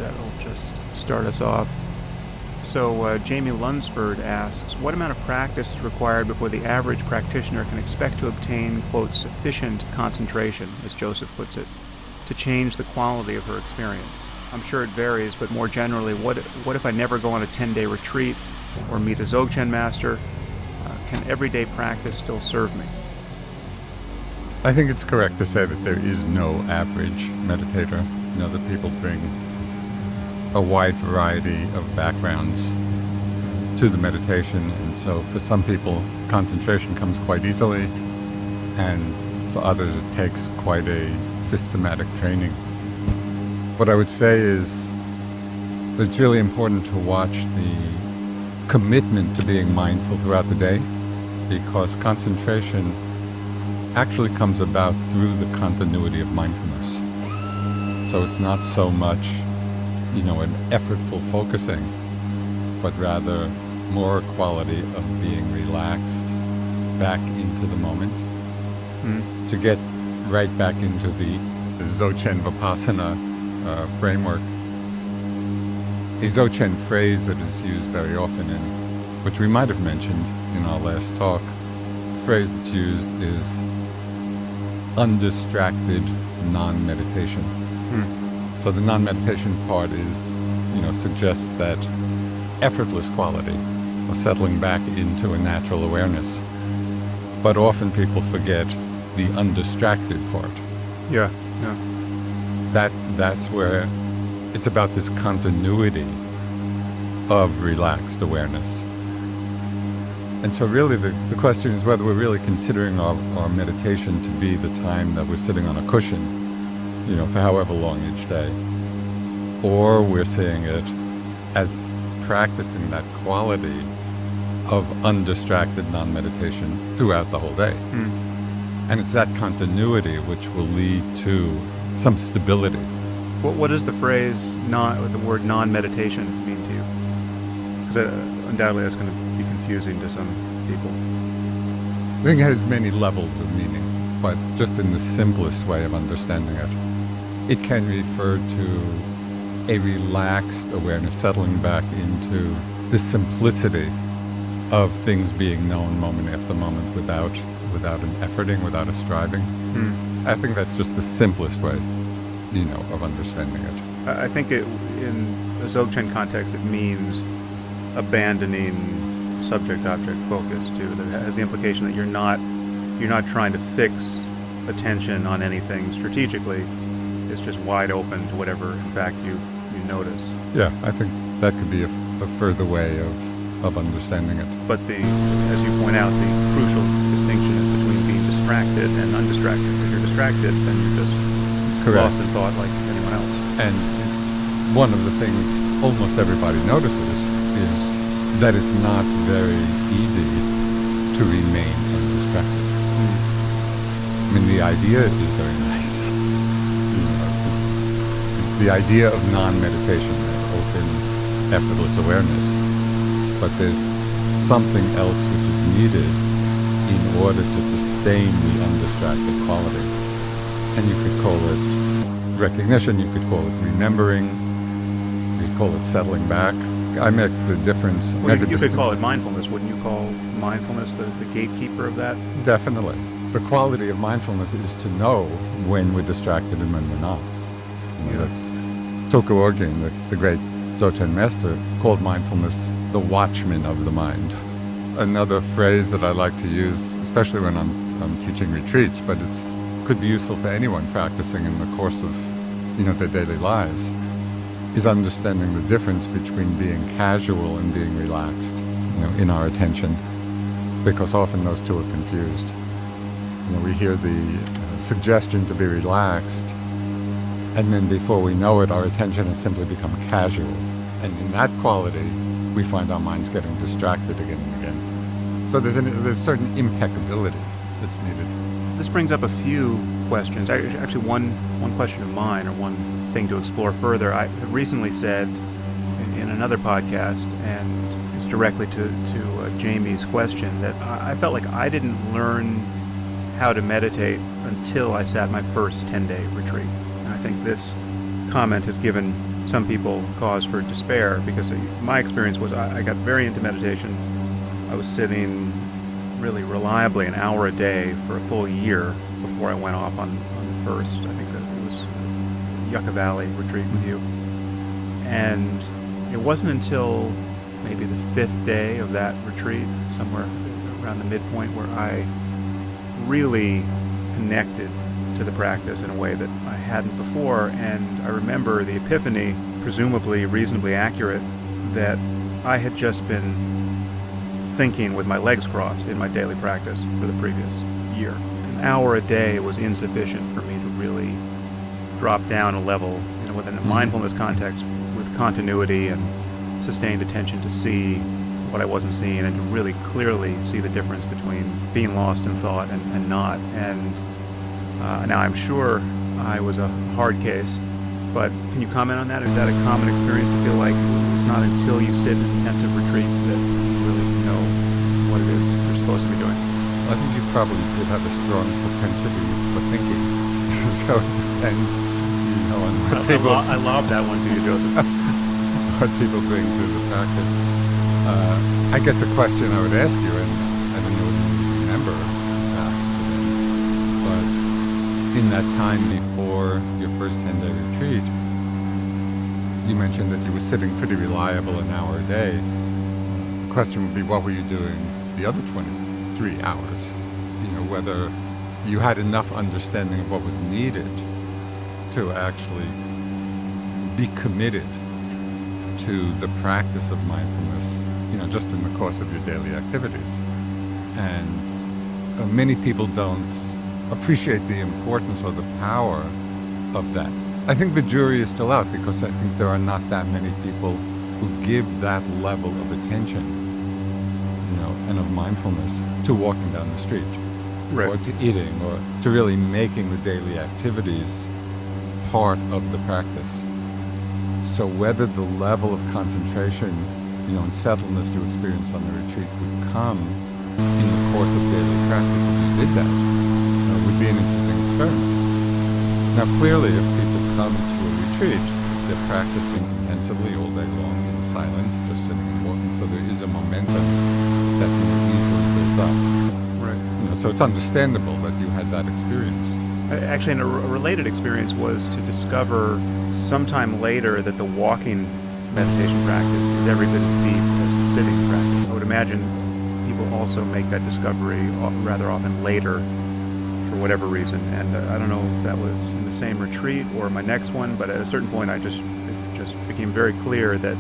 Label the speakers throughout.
Speaker 1: that'll just start us off. So Jamie Lunsford asks, what amount of practice is required before the average practitioner can expect to obtain, quote, sufficient concentration, as Joseph puts it, to change the quality of her experience? I'm sure it varies, but more generally, what if I never go on a 10-day retreat or meet a Dzogchen master? Can everyday practice still serve me?
Speaker 2: I think it's correct to say that there is no average meditator. That people bring a wide variety of backgrounds to the meditation, and so for some people concentration comes quite easily, and for others it takes quite a systematic training. What I would say is that it's really important to watch the commitment to being mindful throughout the day, because concentration actually comes about through the continuity of mindfulness. So it's not so much, an effortful focusing, but rather more a quality of being relaxed back into the moment. To get right back into the Dzogchen Vipassana framework. A Dzogchen phrase that is used very often, which we might have mentioned in our last talk, the phrase that's used is undistracted non-meditation. So the non-meditation part suggests that effortless quality of settling back into a natural awareness. But often people forget the undistracted part.
Speaker 1: Yeah.
Speaker 2: That's where it's about this continuity of relaxed awareness. And so really the question is whether we're really considering our meditation to be the time that we're sitting on a cushion, for however long each day, or we're seeing it as practicing that quality of undistracted non-meditation throughout the whole day. And it's that continuity which will lead to some stability.
Speaker 1: What does the phrase, the word non-meditation mean to you? Because undoubtedly that's going to be confusing to some people.
Speaker 2: I think it has many levels of meaning, but just in the simplest way of understanding it, it can refer to a relaxed awareness, settling back into the simplicity of things being known moment after moment without an efforting, without a striving. I think that's just the simplest way, of understanding it.
Speaker 1: I think in the Dzogchen context, it means abandoning subject-object focus too. That has the implication that you're not trying to fix attention on anything strategically. It's just wide open to whatever, in fact, you notice.
Speaker 2: Yeah, I think that could be a further way of understanding it.
Speaker 1: But as you point out, the crucial distinction is between being distracted and undistracted. If you're distracted, then you're just
Speaker 2: Correct.
Speaker 1: lost in thought like anyone else.
Speaker 2: And one of the things almost everybody notices is that it's not very easy to remain undistracted. I mean, the idea is very nice. The idea of non-meditation, open, effortless awareness, but there's something else which is needed in order to sustain the undistracted quality. And you could call it recognition, you could call it remembering, you could call it settling back. I make the difference.
Speaker 1: Well, you could call it mindfulness. Wouldn't you call mindfulness the gatekeeper of that?
Speaker 2: Definitely. The quality of mindfulness is to know when we're distracted and when we're not. That's Tulku Orgyen, the great Dzogchen master, called mindfulness the watchman of the mind. Another phrase that I like to use, especially when I'm teaching retreats, but it could be useful for anyone practicing in the course of their daily lives, is understanding the difference between being casual and being relaxed, in our attention, because often those two are confused. We hear the suggestion to be relaxed, and then before we know it, our attention has simply become casual. And in that quality, we find our minds getting distracted again and again. So there's certain impeccability that's needed.
Speaker 1: This brings up a few questions. Actually, one question of mine, or one thing to explore further. I have recently said in another podcast, and it's directly to Jamie's question, that I felt like I didn't learn how to meditate until I sat my first 10-day retreat. And I think this comment has given some people cause for despair, because my experience was I got very into meditation. I was sitting really reliably an hour a day for a full year before I went off on the first, I think that it was Yucca Valley retreat with you. And it wasn't until maybe the 5th day of that retreat, somewhere around the midpoint, where I really connected to the practice in a way that I hadn't before. And I remember the epiphany, presumably reasonably accurate, that I had just been thinking with my legs crossed in my daily practice for the previous year. An hour a day was insufficient for me to really drop down a level, within a mindfulness context, with continuity and sustained attention, to see what I wasn't seeing and to really clearly see the difference between being lost in thought and not. And now I'm sure I was a hard case, but can you comment on that? Is that a common experience, to feel like it's not until you sit in intensive retreat that you really know what it is you're supposed to be doing?
Speaker 2: I think you probably did have a strong propensity for thinking. So it depends, on what people...
Speaker 1: I love that one to you, Joseph.
Speaker 2: What people bring to the practice. I guess a question I would ask you, and I don't know whether you remember, but in that time before your first 10-day retreat, you mentioned that you were sitting pretty reliable an hour a day. The question would be, what were you doing the other 23 hours? Whether you had enough understanding of what was needed to actually be committed to the practice of mindfulness, just in the course of your daily activities. And many people don't appreciate the importance or the power of that. I think the jury is still out, because I think there are not that many people who give that level of attention, and of mindfulness to walking down the street,
Speaker 1: right,
Speaker 2: or to eating, or to really making the daily activities part of the practice. So whether the level of concentration, and settledness you experience on the retreat would come in the course of daily practice if you did that, would be an interesting experiment. Now clearly, if people come to a retreat, they're practicing intensively all day long in silence, just sitting and walking, so there is a momentum that easily builds up.
Speaker 1: Right.
Speaker 2: So it's understandable that you had that experience.
Speaker 1: Actually, and a related experience was to discover sometime later that the walking meditation practice is every bit as deep as the sitting practice. I would imagine people also make that discovery rather often later, for whatever reason. And I don't know if that was in the same retreat or my next one, but at a certain point it just became very clear that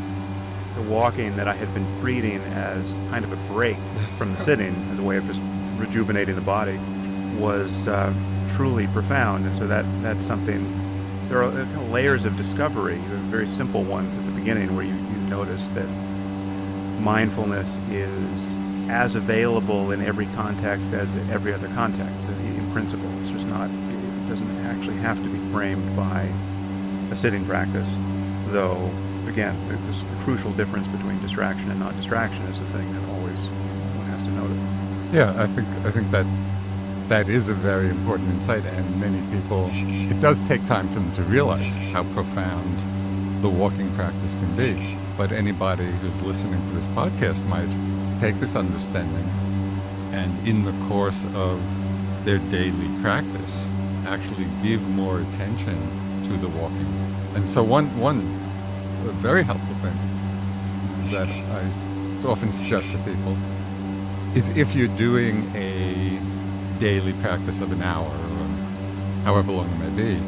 Speaker 1: the walking that I had been treating as kind of a break from the sitting, as a way of just rejuvenating the body, was truly profound. And so that's something. There are kind of layers of discovery, very simple ones at the beginning, where you notice that mindfulness is as available in every context as every other context, in principle. It's just not, it doesn't actually have to be framed by a sitting practice, though, again, the crucial difference between distraction and not distraction is the thing that always one has to notice.
Speaker 2: Yeah, I think that is a very important insight, and many people, it does take time for them to realize how profound the walking practice can be. But anybody who's listening to this podcast might take this understanding and in the course of their daily practice actually give more attention to the walking. And so one very helpful thing that I often suggest to people is, if you're doing a daily practice of an hour or however long it may be,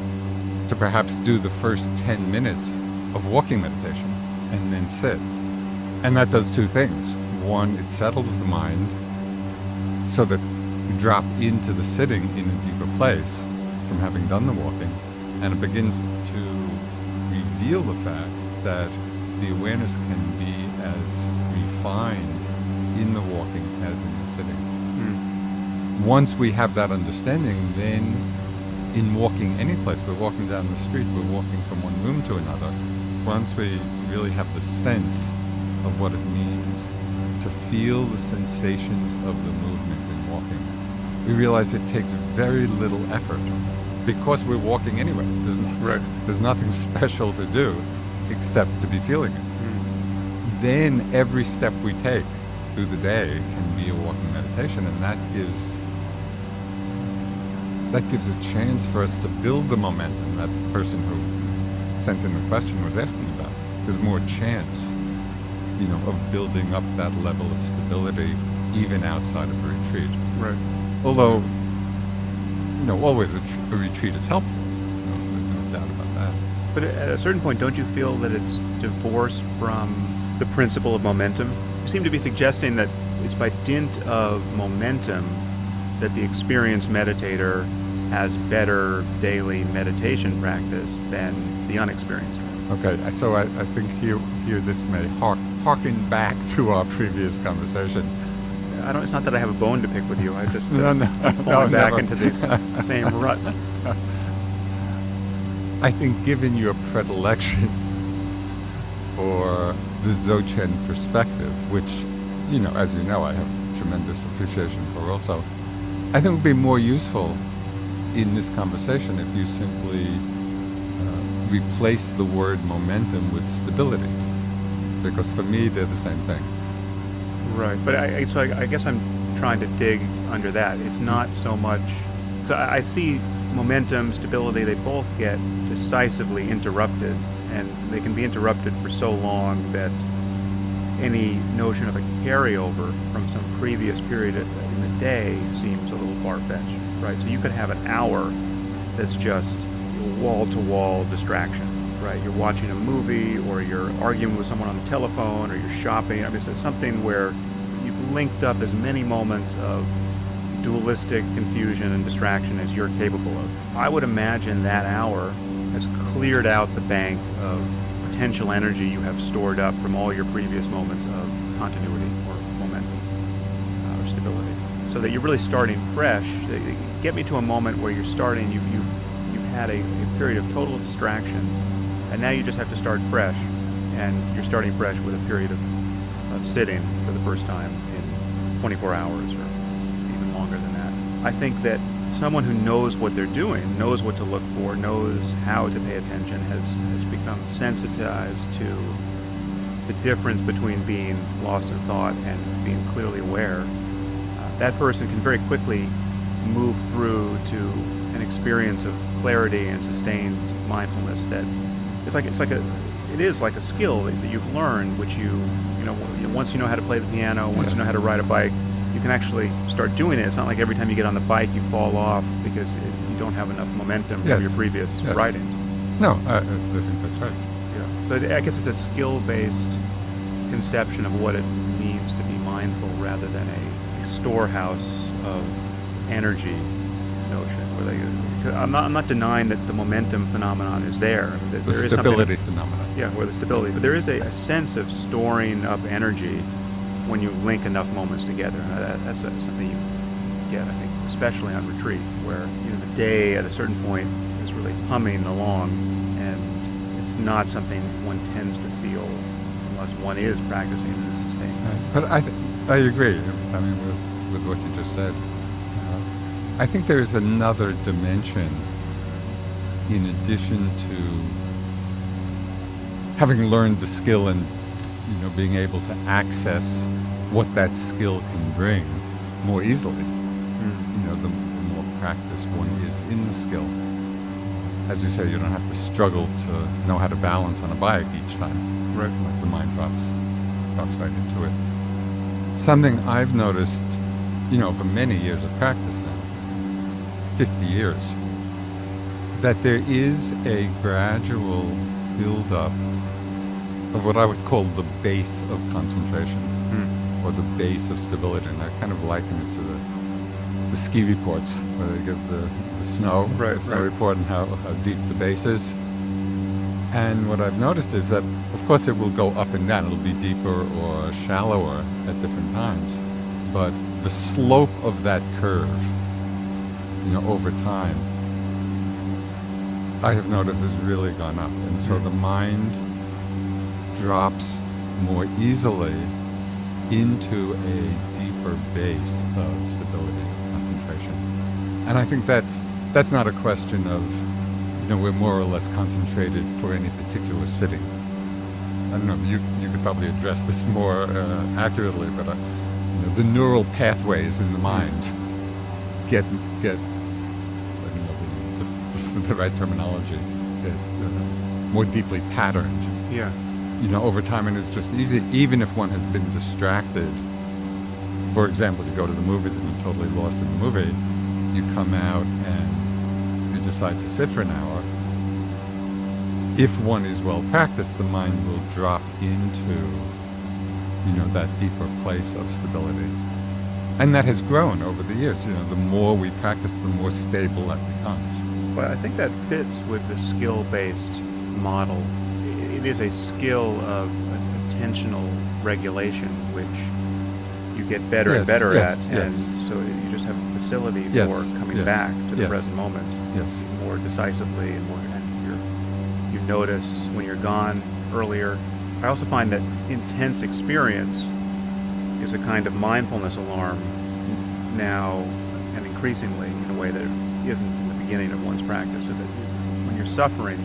Speaker 2: to perhaps do the first 10 minutes of walking meditation and then sit. And that does two things. One, it settles the mind so that you drop into the sitting in a deeper place from having done the walking, and it begins to reveal the fact that the awareness can be as refined in the walking as in the sitting. Once we have that understanding, then in walking any place, we're walking down the street, we're walking from one room to another, once we really have the sense of what it means to feel the sensations of the movement in walking, we realize it takes very little effort, because we're walking anyway. There's nothing special to do. except to be feeling it. Then every step we take through the day can be a walking meditation, and that gives a chance for us to build the momentum that the person who sent in the question was asking about. There's more chance, of building up that level of stability even outside of a retreat.
Speaker 1: Right.
Speaker 2: Although, always a retreat is helpful. There's no doubt about that.
Speaker 1: But at a certain point, don't you feel that it's divorced from the principle of momentum? You seem to be suggesting that it's by dint of momentum that the experienced meditator has better daily meditation practice than the unexperienced one.
Speaker 2: Okay, so I think here this may harken back to our previous conversation.
Speaker 1: It's not that I have a bone to pick with you. I just
Speaker 2: No,
Speaker 1: falling back
Speaker 2: never.
Speaker 1: into these same ruts.
Speaker 2: I think given your predilection for the Dzogchen perspective, which, as you know, I have tremendous appreciation for also, I think it would be more useful in this conversation if you simply replace the word momentum with stability. Because for me, they're the same thing.
Speaker 1: Right, but I guess I'm trying to dig under that. It's not so much... So I see momentum, stability, they both get decisively interrupted, and they can be interrupted for so long that any notion of a carryover from some previous period in the day seems a little far-fetched, right? So you could have an hour that's just wall-to-wall distraction, right? You're watching a movie, or you're arguing with someone on the telephone, or you're shopping. It's something where you've linked up as many moments of dualistic confusion and distraction as you're capable of. I would imagine that hour has cleared out the bank of potential energy you have stored up from all your previous moments of continuity or momentum or stability, so that you're really starting fresh. Get me to a moment where you're starting, you've had a period of total distraction, and now you just have to start fresh, and you're starting fresh with a period of sitting for the first time in 24 hours or even longer than that. I think that someone who knows what they're doing, knows what to look for, knows how to pay attention, has become sensitized to the difference between being lost in thought and being clearly aware. That person can very quickly move through to an experience of clarity and sustained mindfulness that it is like a skill that you've learned, which once you know how to play the piano, once you know how to ride a bike, you can actually start doing it. It's not like every time you get on the bike you fall off because you don't have enough momentum from your previous ridings.
Speaker 2: No, I think that's right.
Speaker 1: Yeah. So I guess it's a skill-based conception of what it means to be mindful rather than a storehouse of energy notion. I'm not denying that the momentum phenomenon is there.
Speaker 2: The stability phenomenon.
Speaker 1: Yeah, or the stability. But there is a sense of storing up energy when you link enough moments together. That's something you get, I think, especially on retreat, where the day at a certain point is really humming along, and it's not something one tends to feel unless one is practicing and sustaining.
Speaker 2: But I agree. I mean, with what you just said. I think there is another dimension in addition to having learned the skill and being able to access what that skill can bring more easily. The more practice one is in the skill. As you say, you don't have to struggle to know how to balance on a bike each time.
Speaker 1: Right.
Speaker 2: Like the mind drops right into it. Something I've noticed, for many years of practice now, 50 years, that there is a gradual build-up of what I would call the base of concentration, or the base of stability, and I kind of liken it to the ski reports, where they give the snow report and how deep the base is. And what I've noticed is that, of course, it will go up and down. It'll be deeper or shallower at different times, but the slope of that curve, over time, I have noticed has really gone up. And so the mind drops more easily into a deeper base of stability, concentration. And I think that's not a question of, we're more or less concentrated for any particular sitting. I don't know, you could probably address this more accurately, but the neural pathways in the mind get I don't know the right terminology, get more deeply patterned.
Speaker 1: Yeah.
Speaker 2: Over time, and it's just easy, even if one has been distracted. For example, you go to the movies and you're totally lost in the movie, you come out and you decide to sit for an hour. If one is well practiced, the mind will drop into, that deeper place of stability. And that has grown over the years. The more we practice, the more stable that becomes.
Speaker 1: Well, I think that fits with the skill-based model. It is a skill of attentional regulation, which you get better and better at, and so you just have a facility for coming back to the present moment more decisively and more. And you notice when you're gone earlier. I also find that intense experience is a kind of mindfulness alarm now, and increasingly in a way that it isn't in the beginning of one's practice. So that when you're suffering,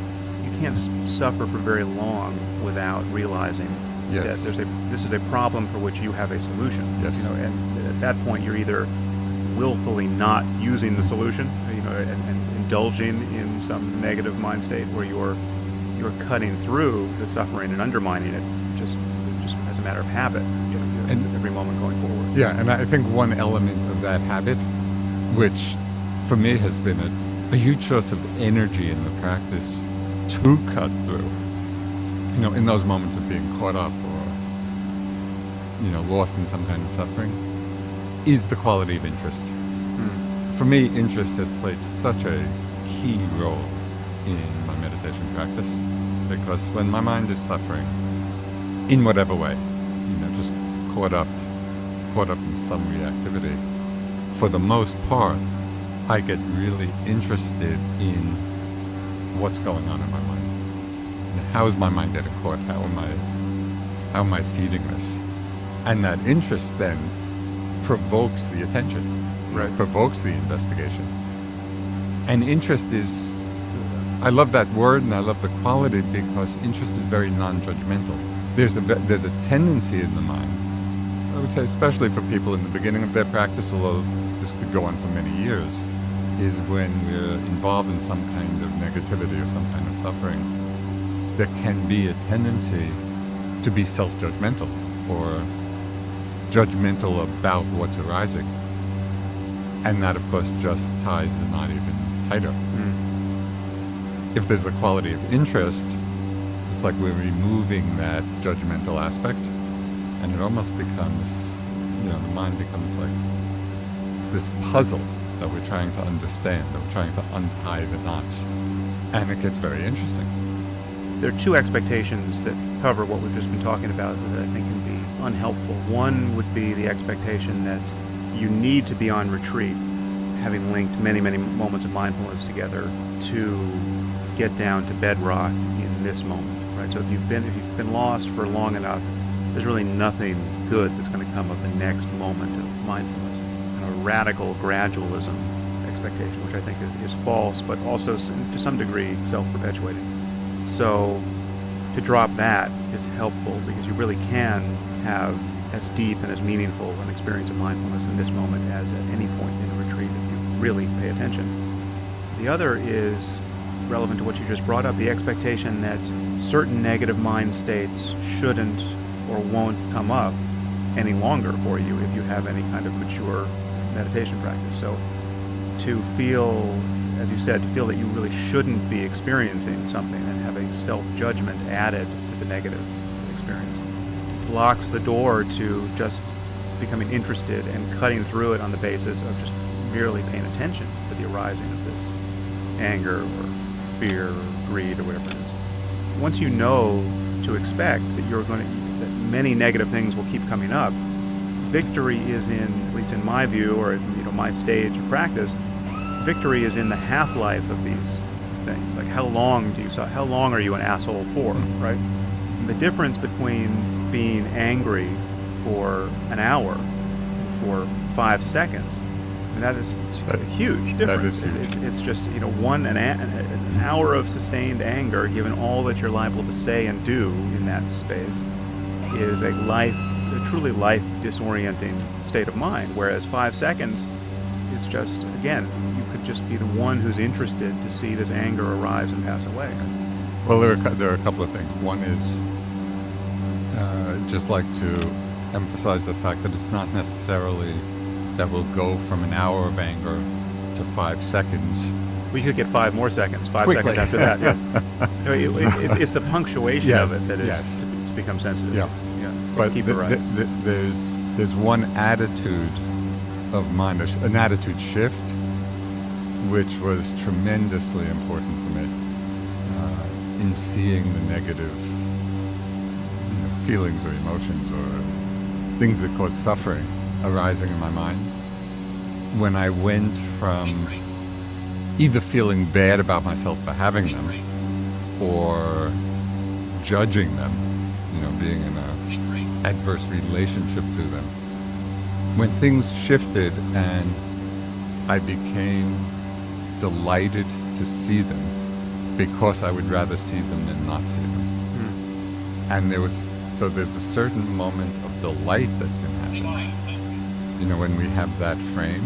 Speaker 1: you can't suffer for very long without realizing that this is a problem for which you have a solution. And at that point, you're either willfully not using the solution, and indulging in some negative mind state, or you're cutting through the suffering and undermining it just as a matter of habit, and every moment going forward.
Speaker 2: Yeah, and I think one element of that habit, which for me has been a huge source of energy in the practice to cut through, in those moments of being caught up or, lost in some kind of suffering, is the quality of interest. For me, interest has played such a key role in my meditation practice, because when my mind is suffering, in whatever way, just caught up in some reactivity, for the most part, I get really interested in what's going on in my mind. How is my mind getting caught? How am I feeding this? And that interest then provokes the attention, provokes the investigation. And interest is, I love that word and I love the quality, because interest is very non-judgmental. There's a tendency in the mind, I would say especially for people in the beginning of their practice, although this could go on for many years, is when we're involved in some kind of negativity or some kind of suffering, there can be a tendency to be self-judgmental or judgmental about what's arising. And that, of course, just ties the knot even tighter. If there's the quality of interest, it's like we're removing that judgmental aspect, and it almost becomes, the mind becomes like it's this puzzle that we're trying to understand, that we're trying to untie the knots, and it gets very interesting.
Speaker 1: There are two expectations that cover what we've just been talking about that I think can be unhelpful. One would be the expectation that you need to be on retreat, having linked many, many moments of mindfulness together, to get down to bedrock in this moment, right? So if you've been lost for long enough, there's really nothing good that's going to come of the next moment of mindfulness. A radical gradualism expectation, which I think is false, but also to some degree self-perpetuating. So to drop that is helpful, because you really can have as deep and as meaningful an experience of mindfulness in this moment as at any point in a retreat if you really pay attention. The other is relevant to what you just brought up, the expectation that certain negative mind states shouldn't or won't come up any longer for you if you have any kind of mature meditation practice. So to feel, as you said, to feel that you really shouldn't be experiencing something and have a self-judgment added to the negative experience blocks the door to just becoming interested and cutting through it on the basis of just merely paying attention to the arising of this anger or fear or greed or whatever it is. Once you know to expect that many negative things will keep coming up, victory is in, at least in my view, or my stage of practice, victory is in the half-life of these things. Like how long are you an asshole for, right? And the difference between being angry for an hour and for 5 seconds And that is
Speaker 2: That-
Speaker 1: a huge
Speaker 2: that
Speaker 1: difference.
Speaker 2: is huge.
Speaker 1: It's just, an hour of sustained anger, given all that you're liable to say and do in that space, is a truly life disorienting state of mind. Whereas 5 seconds is just, again, you could just be the one who's interested to see this anger arise and pass away.
Speaker 2: Well, there are a couple of things. One is just like to emphasize the fact that it's not necessarily that we'll go from an hour of anger to 5 seconds.
Speaker 1: We could get 5 more seconds, 5
Speaker 2: Quickly.
Speaker 1: seconds after that. Yes. No, it's the punctuation
Speaker 2: Yes,
Speaker 1: of it that is
Speaker 2: yes.
Speaker 1: to become sensitive.
Speaker 2: Yeah.
Speaker 1: Yeah.
Speaker 2: But
Speaker 1: Keep it right.
Speaker 2: there's one attitude of mind, an attitude shift, which was tremendously important for me in seeing the negative feelings or emotions or things that cause suffering arising in my mind. When I went from either feeling bad about myself for having them or judging them, being in an adverse relationship to them. When things shifted and I became delighted to see them because I would rather see them than not see them. And there's a certain moment of delight that can happen. When we have that frame,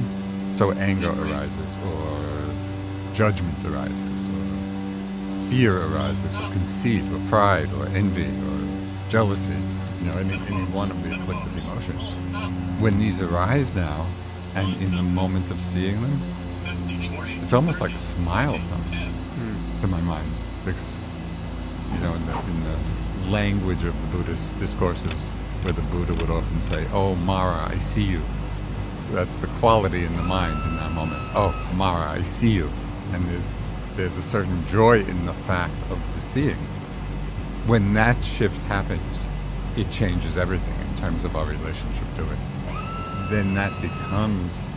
Speaker 2: so anger arises, or judgment arises, or fear arises, or conceit, or pride, or envy, or jealousy, any one of the afflictive emotions. When these arise now, and in the moment of seeing them, it's almost like a smile comes to my mind. Because, in the language of the Buddhist discourses, where the Buddha would often say, "Oh, Mara, I see you." That's the quality in the mind in that moment. "Oh, Mara, I see you." And there's a certain joy in the fact of the seeing. When that shift happens, it changes everything in terms of our relationship to it. Then that becomes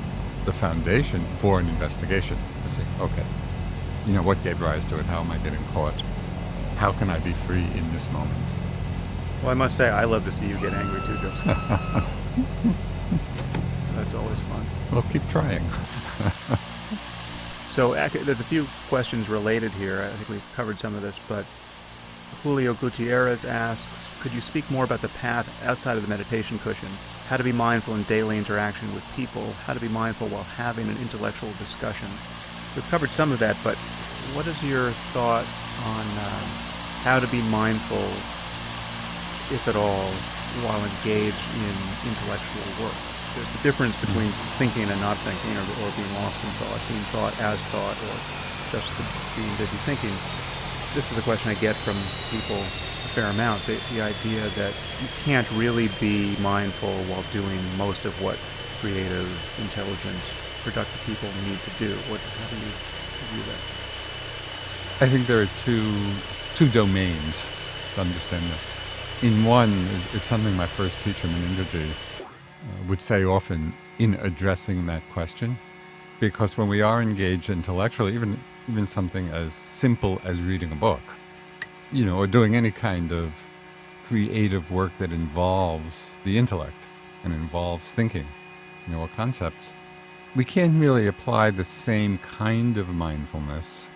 Speaker 2: the foundation for an investigation. To see, okay, what gave rise to it? How am I getting caught? How can I be free in this moment?
Speaker 1: Well, I must say, I love to see you get angry too, Joseph. That's always fun.
Speaker 2: Well, keep trying.
Speaker 1: So there's a few questions related here. I think we've covered some of this, but Julio Gutierrez asks, could you speak more about the path outside of the meditation cushion? How to be mindful in daily interaction with people, how to be mindful while having an intellectual discussion. We've covered some of that, but what is your thought on how to be mindful, if at all, while engaged in intellectual work? There's the difference between thinking and not thinking, or being lost in thought, seeing thought as thought, or just being busy thinking. This is a question I get from people a fair amount, the idea that you can't really be mindful while doing most of what creative, intelligent, productive people need to do. How do you view that?
Speaker 2: I think there are two domains to understand this. In one, it's something my first teacher, Menindraji, would say often in addressing that question, because when we are engaged intellectually, even something as simple as reading a book, or doing any kind of creative work that involves the intellect and involves thinking, or concepts, we can't really apply the same kind of mindfulness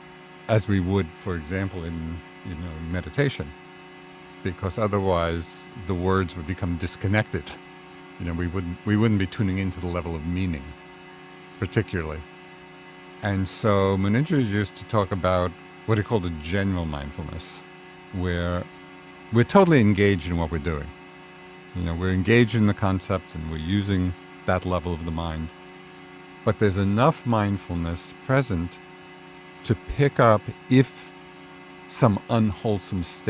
Speaker 2: as we would, for example, in meditation, because otherwise the words would become disconnected. We wouldn't be tuning into the level of meaning, particularly. And so Munindra used to talk about what he called a general mindfulness, where we're totally engaged in what we're doing. We're engaged in the concepts and we're using that level of the mind. But there's enough mindfulness present to pick up if some unwholesome state